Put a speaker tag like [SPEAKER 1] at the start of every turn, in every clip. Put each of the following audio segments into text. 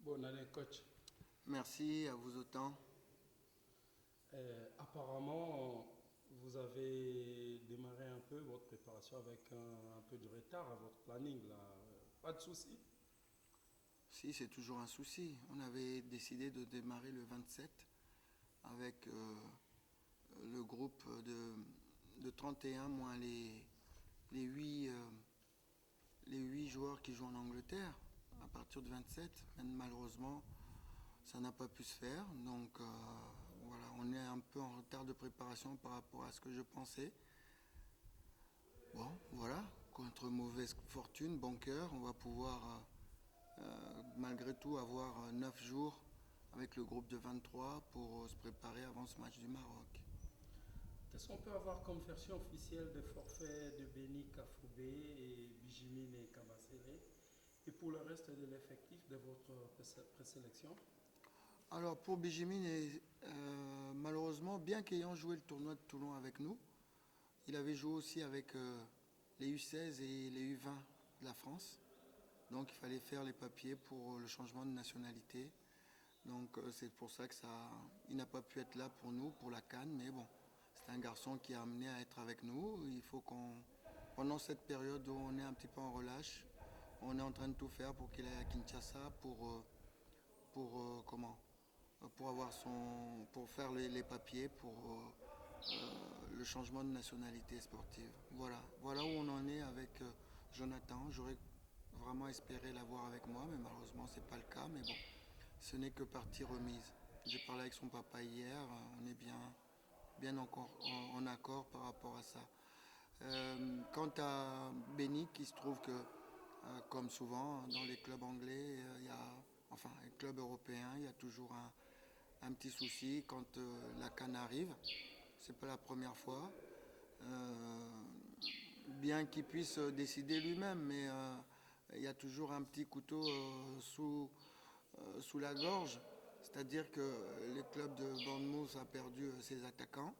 [SPEAKER 1] Bonne année, coach.
[SPEAKER 2] Merci à vous autant.
[SPEAKER 1] Apparemment, vous avez démarré un peu votre préparation avec un peu de retard à votre planning, là. Pas de souci.
[SPEAKER 2] Si, c'est toujours un souci. On avait décidé de démarrer le 27 avec le groupe de 31 moins les 8, les 8 joueurs qui jouent en Angleterre à partir du 27. Mais malheureusement, ça n'a pas pu se faire. Donc voilà, on est un peu en retard de préparation par rapport à ce que je pensais. Bon, voilà, contre mauvaise fortune, bon cœur, on va pouvoir malgré tout avoir 9 jours avec le groupe de 23 pour se préparer avant ce match du Maroc.
[SPEAKER 1] Qu'est-ce qu'on peut avoir comme version officielle des forfaits de Beni Kafoubé et Bijimine et Kabasele et pour le reste de l'effectif de votre présélection?
[SPEAKER 2] Alors pour Bijimine, malheureusement, bien qu'ayant joué le tournoi de Toulon avec nous, il avait joué aussi avec les U16 et les U20 de la France. Donc il fallait faire les papiers pour le changement de nationalité. Donc c'est pour ça que il n'a pas pu être là pour nous, pour la CAN. Mais bon, c'est un garçon qui a amené à être avec nous. Il faut qu'on, pendant cette période où on est un petit peu en relâche, on est en train de tout faire pour qu'il aille à Kinshasa comment, pour avoir pour faire les papiers pour le changement de nationalité sportive. Voilà, voilà où on en est avec Jonathan. J'aurais vraiment espéré l'avoir avec moi, mais malheureusement c'est pas le cas. Mais bon, ce n'est que partie remise. J'ai parlé avec son papa hier, on est bien encore en accord par rapport à ça. Quant à Bénic, il se trouve que, comme souvent dans les clubs anglais, enfin les clubs européens, il y a toujours un petit souci quand la canne arrive. C'est pas la première fois. Euh, Bien qu'il puisse décider lui-même, mais il y a toujours un petit couteau sous la gorge. C'est-à-dire que le club de Bournemouth a perdu ses attaquants.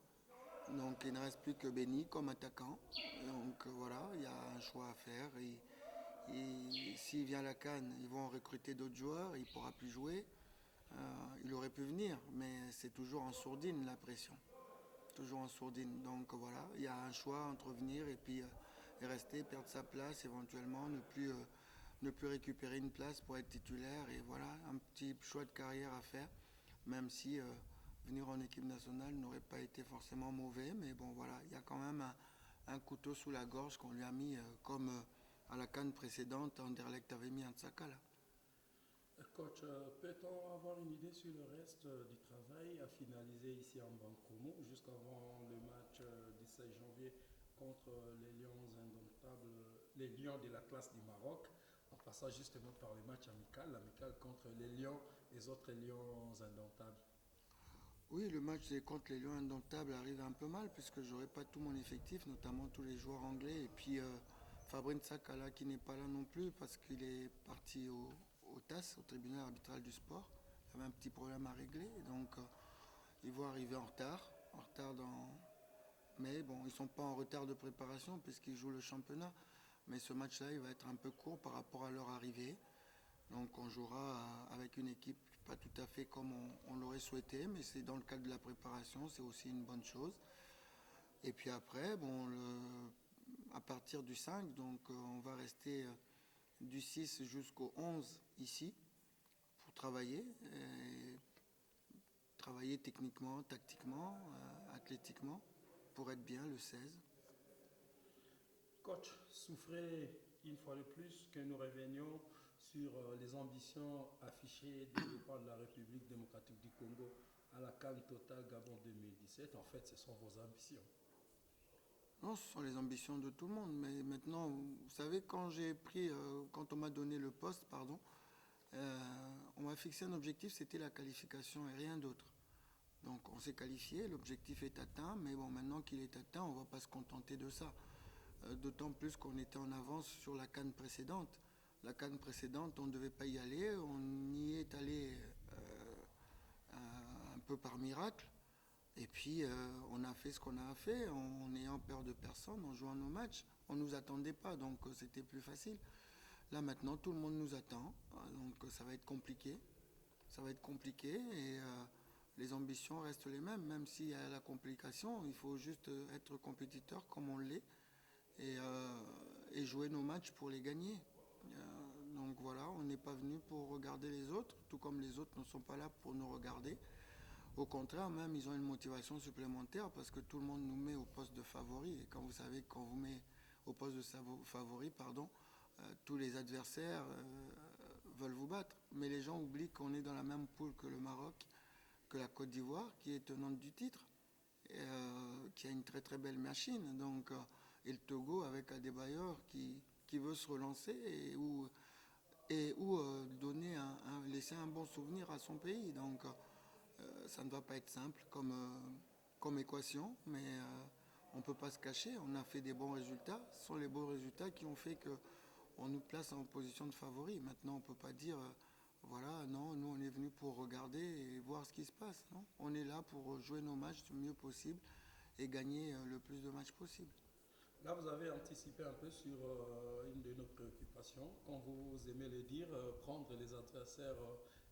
[SPEAKER 2] Donc il ne reste plus que Benny comme attaquant. Donc voilà, il y a un choix à faire. S'il vient à la Cannes, ils vont recruter d'autres joueurs, il ne pourra plus jouer. Il aurait pu venir, mais c'est toujours en sourdine la pression. Toujours en sourdine. Donc voilà, il y a un choix entre venir et puis rester, perdre sa place, éventuellement ne plus récupérer une place pour être titulaire. Et voilà, un petit choix de carrière à faire, même si venir en équipe nationale n'aurait pas été forcément mauvais. Mais bon voilà, il y a quand même un couteau sous la gorge qu'on lui a mis comme à la canne précédente, Anderlecht avait mis un Tsakala.
[SPEAKER 1] Coach, peut-on avoir une idée sur le reste du travail à finaliser ici en Bancomo jusqu'avant le match du 16 janvier contre les Lions indomptables, les Lions de la classe du Maroc, en passant justement par le match amical, l'amical contre les Lions, les autres Lions indomptables.
[SPEAKER 2] Oui, le match contre les Lions indomptables arrive un peu mal puisque j'aurai pas tout mon effectif, notamment tous les joueurs anglais. Et puis Fabrin Sakala qui n'est pas là non plus parce qu'il est parti au TAS, au tribunal arbitral du sport. Il avait un petit problème à régler. Donc ils vont arriver en retard. En retard dans... Mais bon, ils ne sont pas en retard de préparation puisqu'ils jouent le championnat. Mais ce match-là, il va être un peu court par rapport à leur arrivée. Donc on jouera avec une équipe pas tout à fait comme on l'aurait souhaité, mais c'est dans le cadre de la préparation, c'est aussi une bonne chose. Et puis après, bon, à partir du 5, donc on va rester du 6 jusqu'au 11 ici pour travailler, travailler techniquement, tactiquement, athlétiquement, pour être bien le 16.
[SPEAKER 1] Coach, souffrez une fois de plus que nous revenions sur les ambitions affichées du départ de la République démocratique du Congo à la Cannes Total Gabon 2017. En fait, ce sont vos ambitions.
[SPEAKER 2] Non, ce sont les ambitions de tout le monde. Mais maintenant, vous savez, quand on m'a donné le poste, pardon, on m'a fixé un objectif, c'était la qualification et rien d'autre. Donc on s'est qualifié, l'objectif est atteint, mais bon, maintenant qu'il est atteint, on ne va pas se contenter de ça. D'autant plus qu'on était en avance sur la canne précédente. La canne précédente, on ne devait pas y aller, on y est allé un peu par miracle. Et puis on a fait ce qu'on a fait en n'ayant peur de personne, en jouant nos matchs. On ne nous attendait pas, donc c'était plus facile. Là maintenant, tout le monde nous attend, donc ça va être compliqué. ça va être compliqué et les ambitions restent les mêmes. Même s'il y a la complication, il faut juste être compétiteur comme on l'est et jouer nos matchs pour les gagner. Donc voilà, on n'est pas venu pour regarder les autres, tout comme les autres ne sont pas là pour nous regarder. Au contraire, même, ils ont une motivation supplémentaire parce que tout le monde nous met au poste de favori. Et quand vous savez qu'on vous met au poste de favori, tous les adversaires veulent vous battre. Mais les gens oublient qu'on est dans la même poule que le Maroc, que la Côte d'Ivoire, qui est tenante du titre, qui a une très très belle machine. Donc, et le Togo avec Adebayor qui veut se relancer et où laisser un bon souvenir à son pays. Donc, ça ne va pas être simple comme équation, mais on ne peut pas se cacher. On a fait des bons résultats. Ce sont les bons résultats qui ont fait qu'on nous place en position de favori. Maintenant, on ne peut pas dire, voilà, non, nous on est venu pour regarder et voir ce qui se passe. Non, on est là pour jouer nos matchs du mieux possible et gagner le plus de matchs possible.
[SPEAKER 1] Là, vous avez anticipé un peu sur une de nos préoccupations, comme vous aimez le dire, prendre les adversaires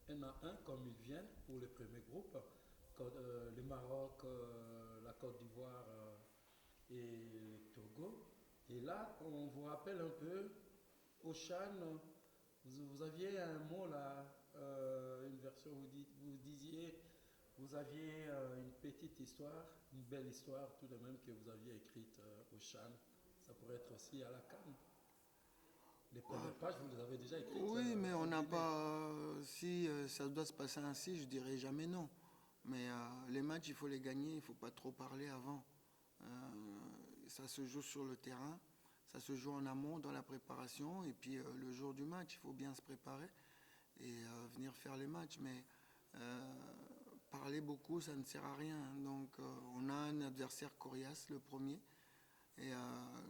[SPEAKER 1] un à un comme ils viennent pour le premier groupe, le Maroc, la Côte d'Ivoire et le Togo. Et là, on vous rappelle un peu, au Chan, vous aviez un mot là, une version, vous disiez, vous aviez une petite histoire, une belle histoire tout de même que vous aviez écrite au Chan. Ça pourrait être aussi à la Cannes. Les premières pages, vous les avez déjà écrites.
[SPEAKER 2] Oui, mais on n'a pas. Si ça doit se passer ainsi, je dirais jamais non. Mais les matchs, il faut les gagner, il ne faut pas trop parler avant. Ça se joue sur le terrain, ça se joue en amont, dans la préparation, et puis le jour du match, il faut bien se préparer et venir faire les matchs. Mais parler beaucoup, ça ne sert à rien. Donc on a un adversaire coriace, le premier. Et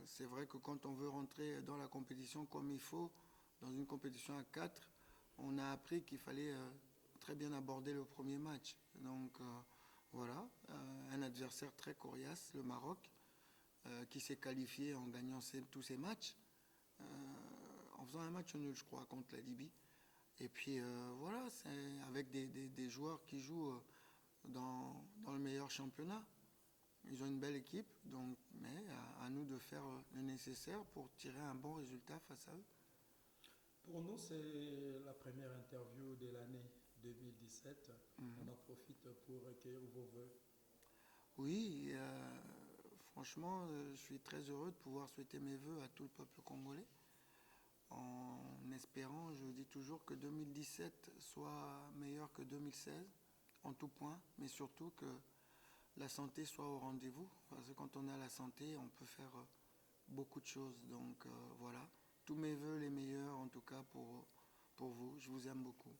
[SPEAKER 2] c'est vrai que quand on veut rentrer dans la compétition comme il faut, dans une compétition à 4, on a appris qu'il fallait très bien aborder le premier match. Donc voilà, un adversaire très coriace, le Maroc, qui s'est qualifié en gagnant tous ses matchs, en faisant un match nul, je crois, contre la Libye. Et puis voilà, c'est avec des joueurs qui jouent dans le meilleur championnat. Ils ont une belle équipe, donc, mais à nous de faire le nécessaire pour tirer un bon résultat face à eux.
[SPEAKER 1] Pour nous, c'est la première interview de l'année 2017. On en profite pour recueillir vos vœux.
[SPEAKER 2] Oui, franchement, je suis très heureux de pouvoir souhaiter mes vœux à tout le peuple congolais. En espérant, je dis toujours que 2017 soit meilleur que 2016, en tout point, mais surtout que la santé soit au rendez-vous. Parce que quand on a la santé, on peut faire beaucoup de choses. Donc voilà, tous mes vœux les meilleurs en tout cas pour vous. Je vous aime beaucoup.